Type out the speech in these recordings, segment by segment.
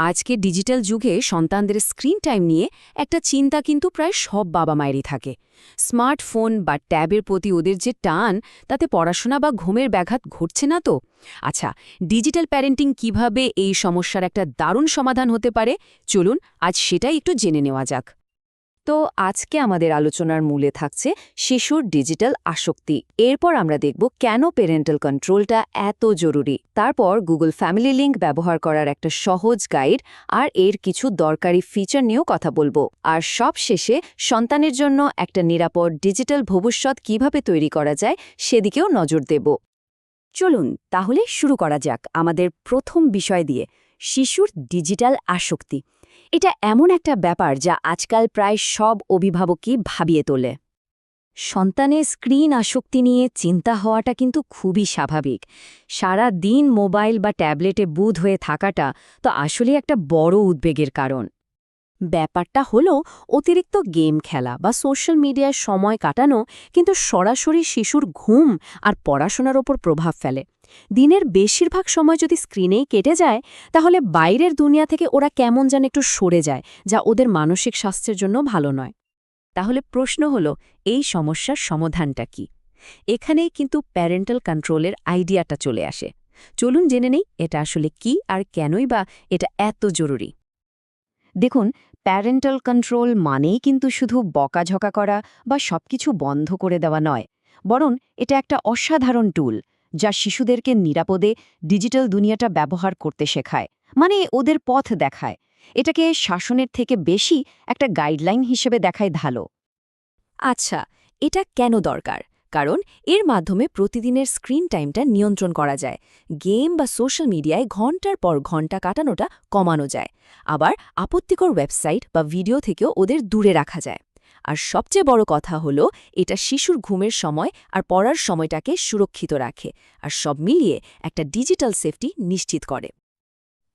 আজকে ডিজিটাল যুগে সন্তানদের স্ক্রিন টাইম নিয়ে একটা চিন্তা কিন্তু প্রায় সব বাবা মায়েরই থাকে। স্মার্টফোন বা ট্যাবের প্রতি ওদের যে টান, তাতে পড়াশোনা বা ঘুমের ব্যাঘাত ঘটছে না তো? আচ্ছা, ডিজিটাল প্যারেন্টিং কিভাবে এই সমস্যার একটা দারুণ সমাধান হতে পারে, চলুন আজ সেটাই একটু জেনে নেওয়া যাক। তো আজকে আমাদের আলোচনার মূলে থাকছে শিশুর ডিজিটাল আসক্তি। এরপর আমরা দেখব কেন প্যারেন্টাল কন্ট্রোলটা এত জরুরি। তারপর গুগল ফ্যামিলি লিংক ব্যবহার করার একটা সহজ গাইড আর এর কিছু দরকারি ফিচার নিয়েও কথা বলবো। আর সব শেষে সন্তানের জন্য একটা নিরাপদ ডিজিটাল ভবিষ্যৎ কিভাবে তৈরি করা যায় সেদিকেও নজর দেব। চলুন তাহলে শুরু করা যাক আমাদের প্রথম বিষয় দিয়ে, শিশুর ডিজিটাল আসক্তি। এটা এমন একটা ব্যাপার যা আজকাল প্রায় সব অভিভাবকই ভাবিয়ে তোলে। সন্তানের স্ক্রিন আসক্তি নিয়ে চিন্তা হওয়াটা কিন্তু খুবই স্বাভাবিক। সারা দিন মোবাইল বা ট্যাবলেটে বুঁদ হয়ে থাকাটা তো আসলে একটা বড় উদ্বেগের কারণ। ব্যাপারটা হলো অতিরিক্ত গেম খেলা বা সোশ্যাল মিডিয়ায় সময় কাটানো কিন্তু সরাসরি শিশুর ঘুম আর পড়াশোনার ওপর প্রভাব ফেলে। দিনের বেশিরভাগ সময় যদি স্ক্রিনেই কেটে যায়, তাহলে বাইরের দুনিয়া থেকে ওরা কেমন যেন একটু সরে যায়, যা ওদের মানসিক স্বাস্থ্যের জন্য ভালো নয়। তাহলে প্রশ্ন হলো, এই সমস্যার সমাধানটা কি? এখানেই কিন্তু প্যারেন্টাল কন্ট্রোলের আইডিয়াটা চলে আসে। চলুন জেনে নেই এটা আসলে কি আর কেনই বা এটা এত জরুরি। দেখুন, প্যারেন্টাল কন্ট্রোল মানেই কিন্তু শুধু বকাঝকা করা বা সবকিছু বন্ধ করে দেওয়া নয়, বরং এটা একটা অসাধারণ টুল যা শিশুদেরকে নিরাপদে ডিজিটাল দুনিয়াটা ব্যবহার করতে শেখায়, মানে ওদের পথ দেখায়। এটাকে শাসনের থেকে বেশি একটা গাইডলাইন হিসেবে দেখায় ভালো। আচ্ছা, এটা কেন দরকার? কারণ এর মাধ্যমে প্রতিদিনের স্ক্রিন টাইমটা নিয়ন্ত্রণ করা যায়। গেম বা সোশ্যাল মিডিয়ায় ঘন্টার পর ঘন্টা কাটানোটা কমানো যায়। আবার আপত্তিকর ওয়েবসাইট বা ভিডিও থেকেও ওদের দূরে রাখা যায়। আর সবচেয়ে বড় কথা হলো, এটা শিশুর ঘুমের সময় আর পড়ার সময়টাকে সুরক্ষিত রাখে, আর সব মিলিয়ে একটা ডিজিটাল সেফটি নিশ্চিত করে।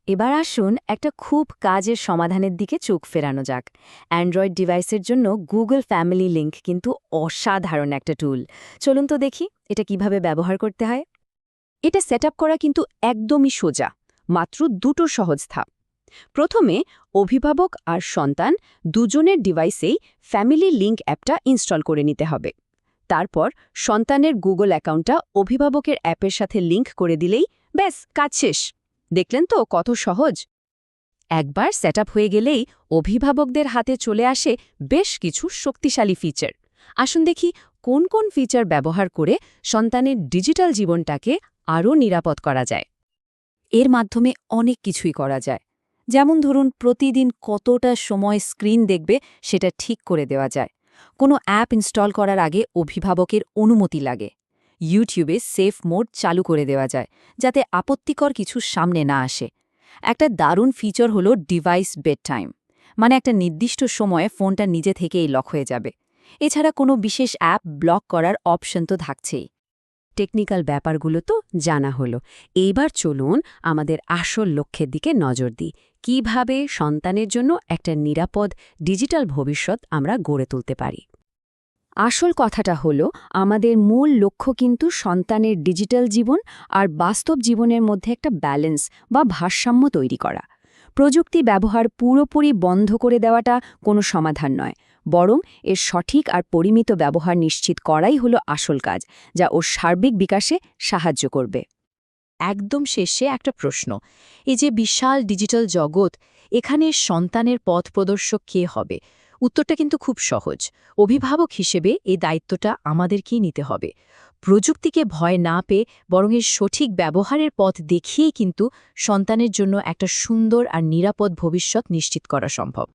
এবার আসুন একটা খুব কাজের সমাধানের দিকে চোখ ফেরানো যাক। অ্যান্ড্রয়েড ডিভাইসের জন্য গুগল ফ্যামিলি লিংক কিন্তু অসাধারণ একটা টুল। চলুন তো দেখি এটা কিভাবে ব্যবহার করতে হয়। এটা সেট করা কিন্তু একদমই সোজা, মাত্র দুটো সহজ ধাপ। প্রথমে অভিভাবক আর সন্তান দুজনের ডিভাইসেই ফ্যামিলি লিংক অ্যাপটা ইনস্টল করে নিতে হবে। তারপর সন্তানের গুগল অ্যাকাউন্টটা অভিভাবকের অ্যাপের সাথে লিংক করে দিলেই ব্যাস, কাজ শেষ। দেখলেন তো কত সহজ? একবার সেট হয়ে গেলেই অভিভাবকদের হাতে চলে আসে বেশ কিছু শক্তিশালী ফিচার। আসুন দেখি কোন কোন ফিচার ব্যবহার করে সন্তানের ডিজিটাল জীবনটাকে আরও নিরাপদ করা যায়। এর মাধ্যমে অনেক কিছুই করা যায়। যেমন ধরুন, প্রতিদিন কতটা সময় স্ক্রিন দেখবে সেটা ঠিক করে দেওয়া যায়। কোনো অ্যাপ ইনস্টল করার আগে অভিভাবকের অনুমতি লাগে। ইউটিউবে সেফ মোড চালু করে দেওয়া যায়, যাতে আপত্তিকর কিছু সামনে না আসে। একটা দারুণ ফিচার হলো ডিভাইস বেড টাইম, মানে একটা নির্দিষ্ট সময়ে ফোনটা নিজে থেকেই লক হয়ে যাবে। এছাড়া কোনো বিশেষ অ্যাপ ব্লক করার অপশন তো থাকছেই। টেকনিক্যাল ব্যাপারগুলো তো জানা হলো। এইবার চলুন আমাদের আসল লক্ষ্যের দিকে নজর দিই। কিভাবে সন্তানের জন্য একটা নিরাপদ ডিজিটাল ভবিষ্যৎ আমরা গড়ে তুলতে পারি। আসল কথাটা হলো, আমাদের মূল লক্ষ্য কিন্তু সন্তানের ডিজিটাল জীবন আর বাস্তব জীবনের মধ্যে একটা ব্যালেন্স বা ভারসাম্য তৈরি করা। প্রযুক্তি ব্যবহার পুরোপুরি বন্ধ করে দেওয়াটা কোনো সমাধান নয়, বরং এর সঠিক আর পরিমিত ব্যবহার নিশ্চিত করাই হলো আসল কাজ, যা ওর সার্বিক বিকাশে সাহায্য করবে। একদম শেষে একটা প্রশ্ন, এই যে বিশাল ডিজিটাল জগৎ, এখানে সন্তানের পথ প্রদর্শক কে হবে? উত্তরটা কিন্তু খুব সহজ। অভিভাবক হিসেবে এই দায়িত্বটা আমাদেরকেই নিতে হবে। প্রযুক্তিকে ভয় না পেয়ে বরং এর সঠিক ব্যবহারের পথ দেখিয়েই কিন্তু সন্তানের জন্য একটা সুন্দর আর নিরাপদ ভবিষ্যৎ নিশ্চিত করা সম্ভব।